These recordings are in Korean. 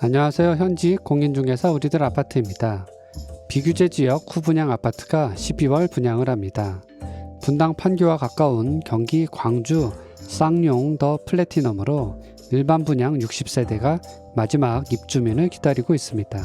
안녕하세요. 현지 공인중개사 우리들 아파트입니다. 비규제 지역 후분양 아파트가 12월 분양을 합니다. 분당 판교와 가까운 경기 광주 쌍용 더 플래티넘으로 일반 분양 60세대가 마지막 입주민을 기다리고 있습니다.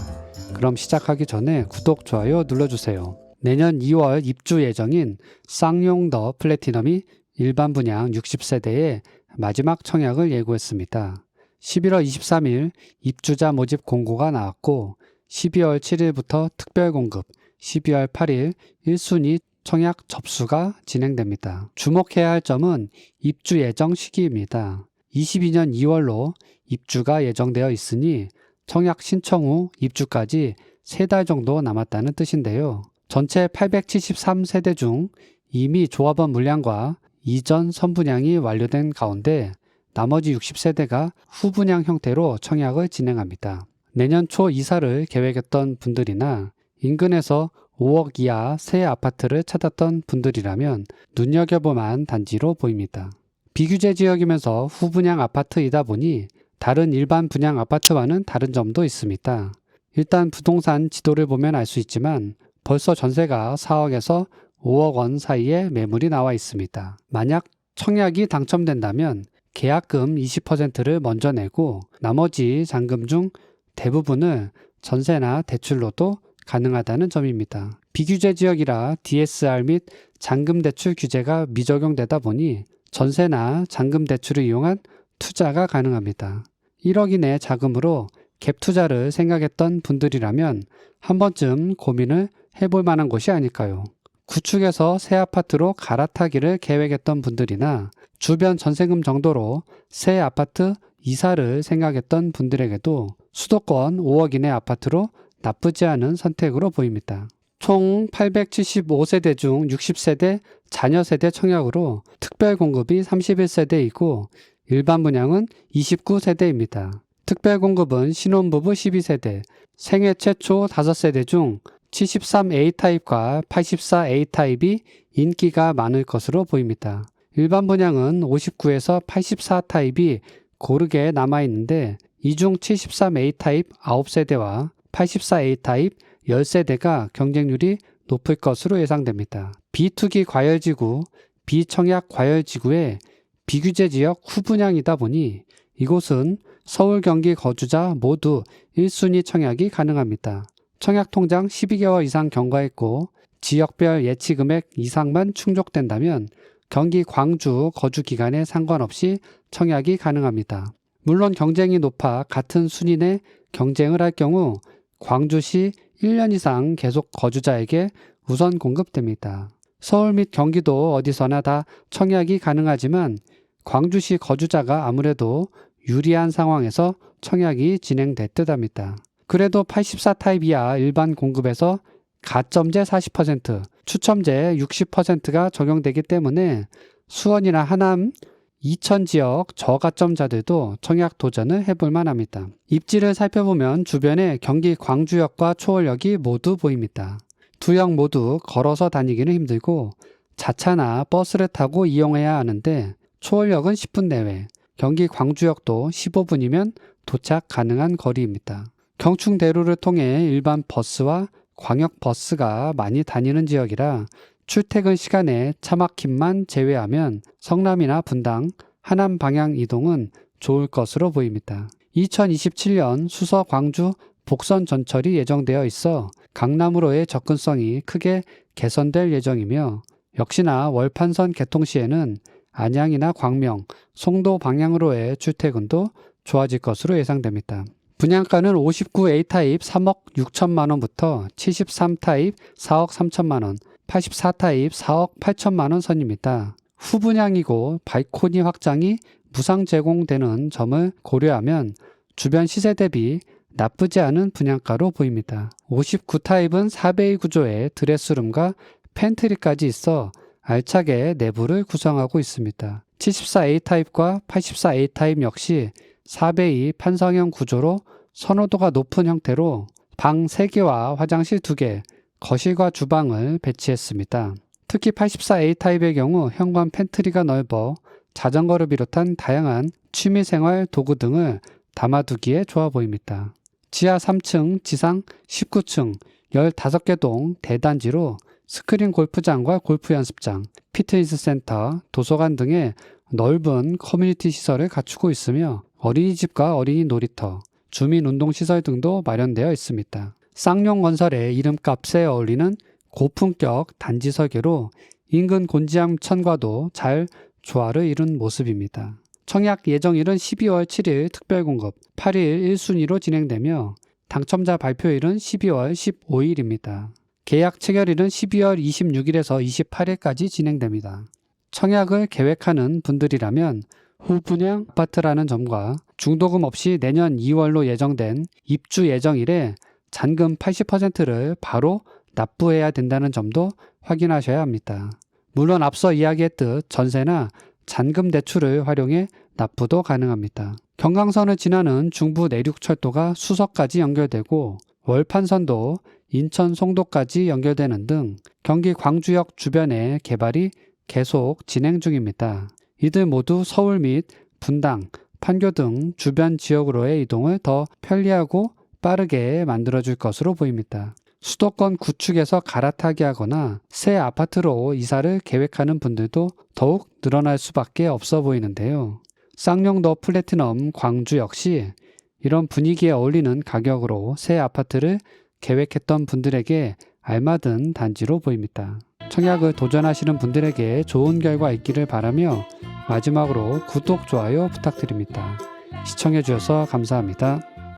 그럼 시작하기 전에 구독, 좋아요 눌러주세요. 내년 2월 입주 예정인 쌍용 더 플래티넘이 일반 분양 60세대의 마지막 청약을 예고했습니다. 11월 23일 입주자 모집 공고가 나왔고 12월 7일부터 특별 공급, 12월 8일 1순위 청약 접수가 진행됩니다. 주목해야 할 점은 입주 예정 시기입니다. 22년 2월로 입주가 예정되어 있으니 청약 신청 후 입주까지 3달 정도 남았다는 뜻인데요. 전체 873세대 중 이미 조합원 물량과 이전 선분양이 완료된 가운데 나머지 60세대가 후분양 형태로 청약을 진행합니다. 내년 초 이사를 계획했던 분들이나 인근에서 5억 이하 새 아파트를 찾았던 분들이라면 눈여겨볼만 단지로 보입니다. 비규제 지역이면서 후분양 아파트이다 보니 다른 일반 분양 아파트와는 다른 점도 있습니다. 일단 부동산 지도를 보면 알 수 있지만 벌써 전세가 4억에서 5억 원 사이에 매물이 나와 있습니다. 만약 청약이 당첨된다면 계약금 20%를 먼저 내고 나머지 잔금 중 대부분을 전세나 대출로도 가능하다는 점입니다. 비규제 지역이라 DSR 및 잔금 대출 규제가 미적용되다 보니 전세나 잔금 대출을 이용한 투자가 가능합니다. 1억 이내 자금으로 갭 투자를 생각했던 분들이라면 한 번쯤 고민을 해볼 만한 곳이 아닐까요? 구축해서 새 아파트로 갈아타기를 계획했던 분들이나 주변 전세금 정도로 새 아파트 이사를 생각했던 분들에게도 수도권 5억 이내 아파트로 나쁘지 않은 선택으로 보입니다. 총 875세대 중 60세대 자녀 세대 청약으로 특별 공급이 31세대이고 일반 분양은 29세대입니다. 특별 공급은 신혼부부 12세대, 생애 최초 5세대 중 73A타입과 84A타입이 인기가 많을 것으로 보입니다. 일반 분양은 59에서 84타입이 고르게 남아있는데 이 중 73A타입 9세대와 84A타입 10세대가 경쟁률이 높을 것으로 예상됩니다. 비투기 과열지구, 비청약 과열지구의 비규제 지역 후분양이다 보니 이곳은 서울 경기 거주자 모두 1순위 청약이 가능합니다. 청약 통장 12개월 이상 경과했고 지역별 예치 금액 이상만 충족된다면 경기 광주 거주 기간에 상관없이 청약이 가능합니다. 물론 경쟁이 높아 같은 순위 내 경쟁을 할 경우 광주시 1년 이상 계속 거주자에게 우선 공급됩니다. 서울 및 경기도 어디서나 다 청약이 가능하지만 광주시 거주자가 아무래도 유리한 상황에서 청약이 진행될 듯합니다. 그래도 84타입 이하 일반 공급에서 가점제 40%, 추첨제 60%가 적용되기 때문에 수원이나 하남, 이천 지역 저가점자들도 청약 도전을 해볼 만합니다. 입지를 살펴보면 주변에 경기 광주역과 초월역이 모두 보입니다. 두 역 모두 걸어서 다니기는 힘들고 자차나 버스를 타고 이용해야 하는데 초월역은 10분 내외, 경기 광주역도 15분이면 도착 가능한 거리입니다. 경충대로를 통해 일반 버스와 광역버스가 많이 다니는 지역이라 출퇴근 시간에 차 막힘만 제외하면 성남이나 분당, 하남 방향 이동은 좋을 것으로 보입니다. 2027년 수서 광주 복선 전철이 예정되어 있어 강남으로의 접근성이 크게 개선될 예정이며 역시나 월판선 개통 시에는 안양이나 광명, 송도 방향으로의 출퇴근도 좋아질 것으로 예상됩니다. 분양가는 59A타입 3억 6천만 원부터 73타입 4억 3천만 원, 84타입 4억 8천만 원 선입니다. 후분양이고 발코니 확장이 무상 제공되는 점을 고려하면 주변 시세 대비 나쁘지 않은 분양가로 보입니다. 59타입은 4베이 구조의 드레스룸과 팬트리까지 있어 알차게 내부를 구성하고 있습니다. 74A타입과 84A타입 역시 4베이 판성형 구조로 선호도가 높은 형태로 방 3개와 화장실 2개, 거실과 주방을 배치했습니다. 특히 84A타입의 경우 현관 팬트리가 넓어 자전거를 비롯한 다양한 취미생활 도구 등을 담아두기에 좋아 보입니다. 지하 3층, 지상 19층, 15개 동 대단지로 스크린 골프장과 골프 연습장, 피트니스 센터, 도서관 등의 넓은 커뮤니티 시설을 갖추고 있으며 어린이집과 어린이 놀이터, 주민 운동시설 등도 마련되어 있습니다. 쌍용건설의 이름값에 어울리는 고품격 단지 설계로 인근 곤지암천과도 잘 조화를 이룬 모습입니다. 청약 예정일은 12월 7일 특별공급 8일 1순위로 진행되며 당첨자 발표일은 12월 15일입니다. 계약 체결일은 12월 26일에서 28일까지 진행됩니다. 청약을 계획하는 분들이라면 후분양 아파트라는 점과 중도금 없이 내년 2월로 예정된 입주 예정일에 잔금 80%를 바로 납부해야 된다는 점도 확인하셔야 합니다. 물론 앞서 이야기했듯 전세나 잔금 대출을 활용해 납부도 가능합니다. 경강선을 지나는 중부 내륙철도가 수서까지 연결되고 월판선도 인천 송도까지 연결되는 등 경기 광주역 주변의 개발이 계속 진행 중입니다. 이들 모두 서울 및 분당, 판교 등 주변 지역으로의 이동을 더 편리하고 빠르게 만들어줄 것으로 보입니다. 수도권 구축에서 갈아타기 하거나 새 아파트로 이사를 계획하는 분들도 더욱 늘어날 수밖에 없어 보이는데요. 쌍용더 플래티넘 광주 역시 이런 분위기에 어울리는 가격으로 새 아파트를 계획했던 분들에게 알맞은 단지로 보입니다. 청약을 도전하시는 분들에게 좋은 결과 있기를 바라며 마지막으로 구독, 좋아요 부탁드립니다. 시청해 주셔서 감사합니다.